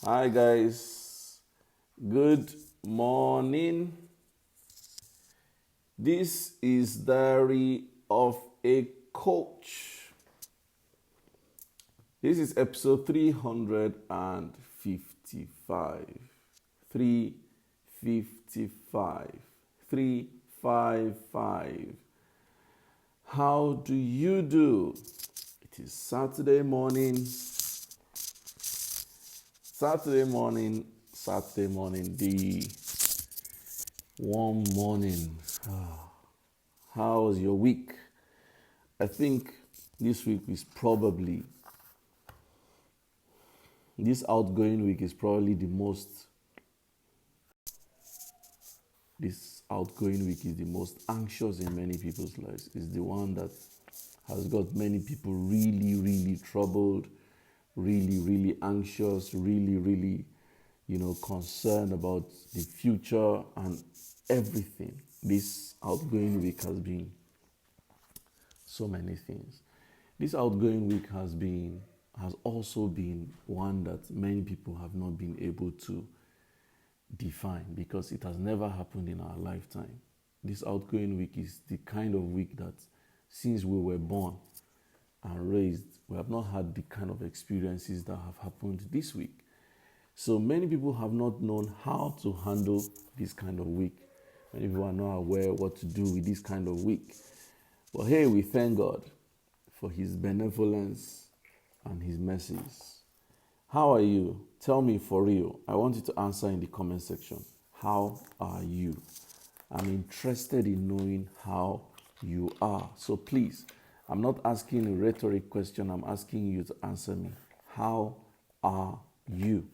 Hi guys, good morning. This is Diary of a Coach. This is episode 355. 355. 355. How do you do? It is Saturday morning. The warm morning. How was your week? I think this outgoing week is probably the most anxious in many people's lives. It's the one that has got many people really, really troubled, really, really anxious, really, really, concerned about the future and everything. This outgoing week has been so many things. This outgoing week has also been one that many people have not been able to define because it has never happened in our lifetime. This outgoing week is the kind of week that since we were born and raised, we have not had the kind of experiences that have happened this week. So many people have not known how to handle this kind of week. Many people are not aware what to do with this kind of week. But hey, we thank God for His benevolence and His mercies. How are you? Tell me for real. I want you to answer in the comment section. How are you? I'm interested in knowing how you are. So please, I'm not asking a rhetoric question. I'm asking you to answer me. How are you?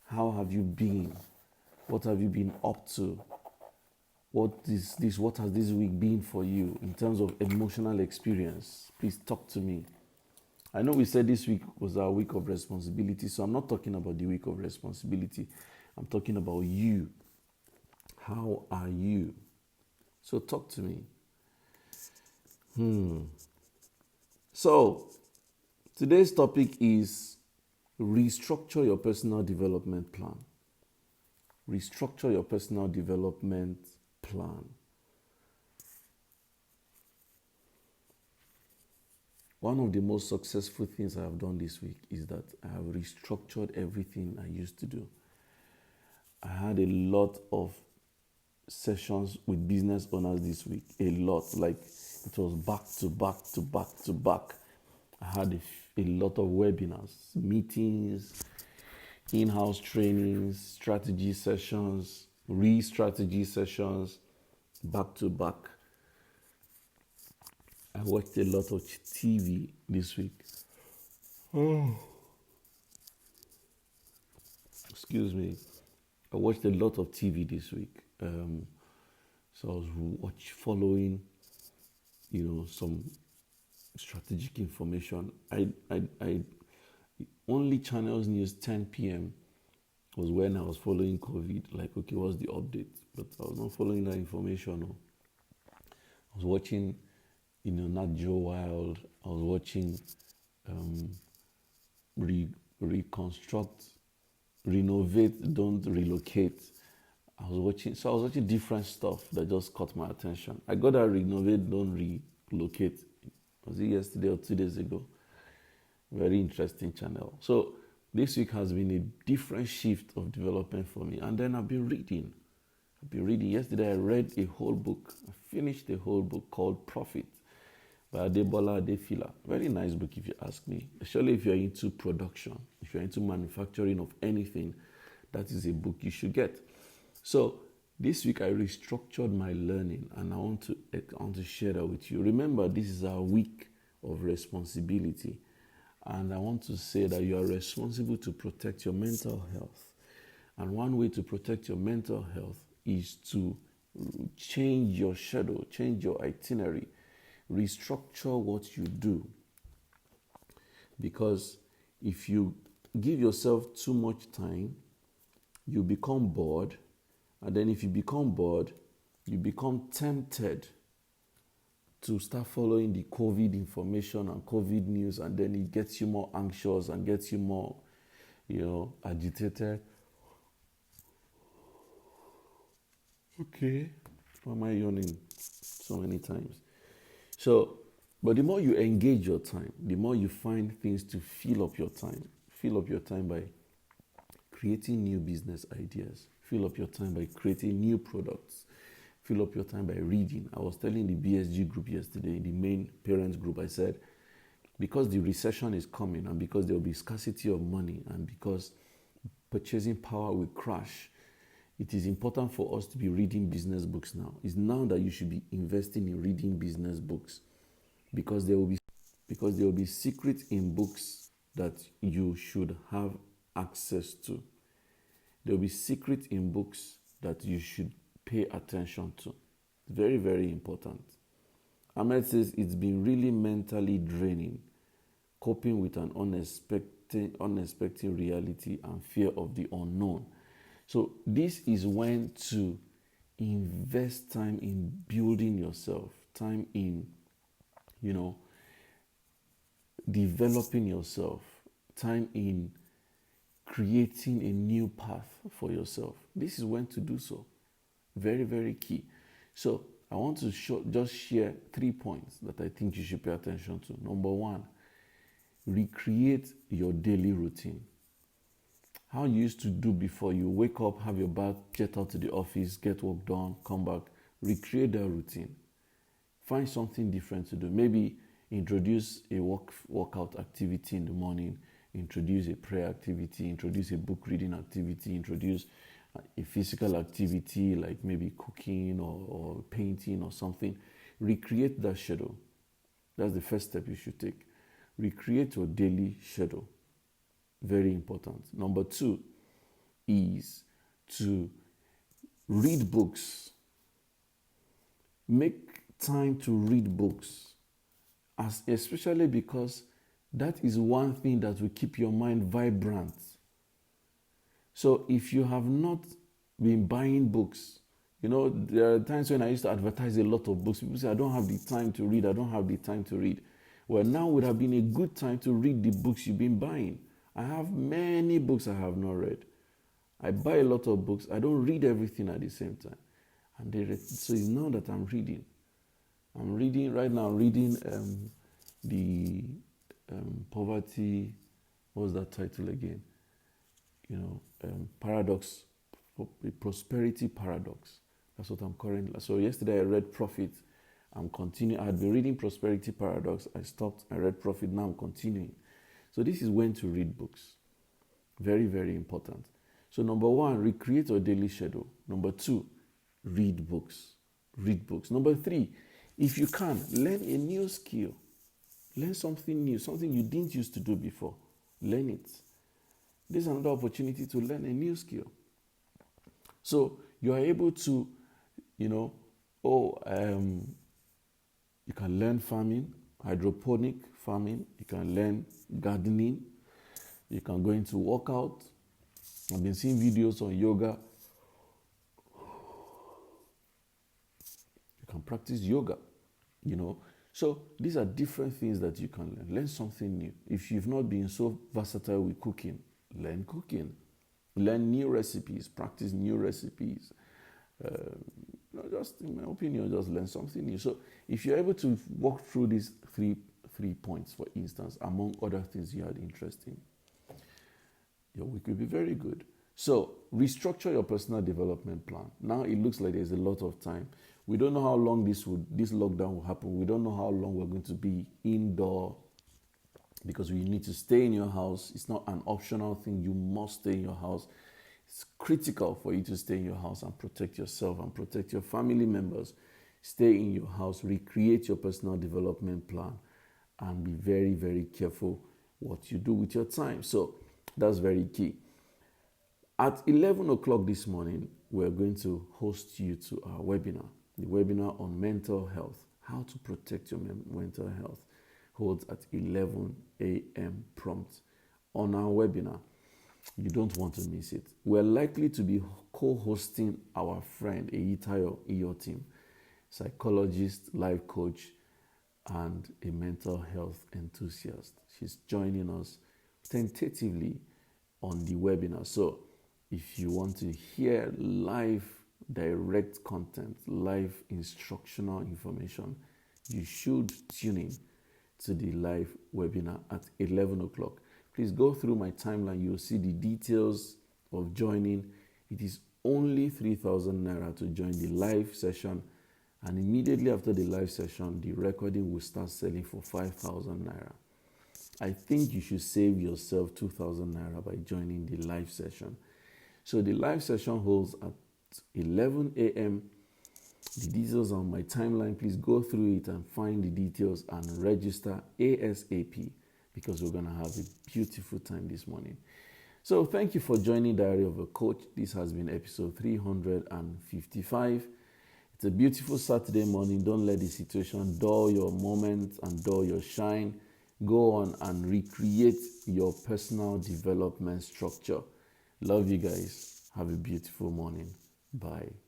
How have you been? What have you been up to? What has this week been for you in terms of emotional experience? Please talk to me. I know we said this week was our week of responsibility, so I'm not talking about the week of responsibility. I'm talking about you. How are you? So talk to me. So today's topic is restructure your personal development plan. Restructure your personal development plan. One of the most successful things I have done this week is that I have restructured everything I used to do. I had a lot of sessions with business owners this week. A lot. Like it was back to back to back to back. I had a lot of webinars, meetings, in-house trainings, strategy sessions, re-strategy sessions, back to back. I watched a lot of TV this week. Excuse me. I watched a lot of TV this week. So I was following, some strategic information. I only channels news 10 p.m. was when I was following COVID. Like, okay, what's the update? But I was not following that information. No. I was watching, Nat Geo Wild. I was watching Reconstruct, Renovate, Don't Relocate. I was watching different stuff that just caught my attention. I got that Renovate, Don't Relocate. Was it yesterday or 2 days ago? Very interesting channel. So this week has been a different shift of development for me. And then I've been reading. Yesterday I read a whole book. I finished a whole book called Profit by Adebola Adefila. Very nice book if you ask me. Especially if you're into production, if you're into manufacturing of anything, that is a book you should get. So this week I restructured my learning and I want to share that with you. Remember, this is our week of responsibility. And I want to say that you are responsible to protect your mental health. And one way to protect your mental health is to change your schedule, change your itinerary, restructure what you do. Because if you give yourself too much time, you become bored. And then if you become bored, you become tempted to start following the COVID information and COVID news, and then it gets you more anxious and gets you more, agitated. Okay, why am I yawning so many times? So, but the more you engage your time, the more you find things to fill up your time. Fill up your time by creating new business ideas. Fill up your time by creating new products. Fill up your time by reading. I was telling the BSG group yesterday, the main parents group, I said, because the recession is coming and because there will be scarcity of money and because purchasing power will crash, it is important for us to be reading business books now. It's now that you should be investing in reading business books because there will be secrets in books that you should have access to. There will be secrets in books that you should pay attention to. Very, very important. Ahmed says it's been really mentally draining, coping with an unexpected reality and fear of the unknown. So this is when to invest time in building yourself, time in, developing yourself, time in creating a new path for yourself. This is when to do so. Very, very key. So I want to just share 3 points that I think you should pay attention to. Number one, recreate your daily routine. How you used to do before, you wake up, have your bath, get out to the office, get work done, come back. Recreate that routine. Find something different to do. Maybe introduce a workout activity in the morning, introduce a prayer activity, introduce a book reading activity, introduce a physical activity like maybe cooking or painting or something. Recreate that schedule. That's the first step you should take. Recreate your daily schedule. Very important. Number two is to read books. Make time to read books, especially because that is one thing that will keep your mind vibrant. So if you have not been buying books, there are times when I used to advertise a lot of books. People say, I don't have the time to read. I don't have the time to read. Well, now would have been a good time to read the books you've been buying. I have many books I have not read. I buy a lot of books. I don't read everything at the same time. So it's now that I'm reading. I'm reading right now, the poverty, what's that title again? Paradox, prosperity paradox. That's what I'm currently. So yesterday I read Profit. I'm continuing. I had been reading Prosperity Paradox. I stopped. I read Profit. Now I'm continuing. So this is when to read books. Very, very important. So number one, recreate your daily schedule. Number two, read books. Read books. Number three, if you can, learn a new skill. Learn something new, something you didn't used to do before. Learn it. This is another opportunity to learn a new skill. So you are able to, you can learn farming, hydroponic farming. You can learn gardening. You can go into workout. I've been seeing videos on yoga. You can practice yoga, So these are different things that you can learn. Learn something new. If you've not been so versatile with cooking, learn cooking. Learn new recipes. Practice new recipes. Just in my opinion, just learn something new. So if you're able to walk through these three points, for instance, among other things you had interest in, your week will be very good. So restructure your personal development plan. Now it looks like there's a lot of time. We don't know how long this lockdown will happen. We don't know how long we're going to be indoor because we need to stay in your house. It's not an optional thing. You must stay in your house. It's critical for you to stay in your house and protect yourself and protect your family members. Stay in your house, recreate your personal development plan, and be very, very careful what you do with your time. So that's very key. At 11 o'clock this morning, we're going to host you to our webinar. The webinar on mental health, how to protect your mental health, holds at 11 a.m. prompt on our webinar. You don't want to miss it. We're likely to be co-hosting our friend Eyitayo Iyotim, psychologist, life coach, and a mental health enthusiast. She's joining us tentatively on the webinar. So if you want to hear live direct content, live instructional information, you should tune in to the live webinar at 11 o'clock. Please go through my timeline. You'll see the details of joining. It is only 3,000 naira to join the live session. And immediately after the live session, the recording will start selling for 5,000 naira. I think you should save yourself 2,000 naira by joining the live session. So the live session holds at 11 a.m. The details on my timeline. Please go through it and find the details and register ASAP, because we're going to have a beautiful time this morning. So thank you for joining Diary of a Coach. This has been episode 355. It's a beautiful Saturday morning. Don't let the situation dull your moment and dull your shine. Go on and recreate your personal development structure. Love you guys. Have a beautiful morning. Bye.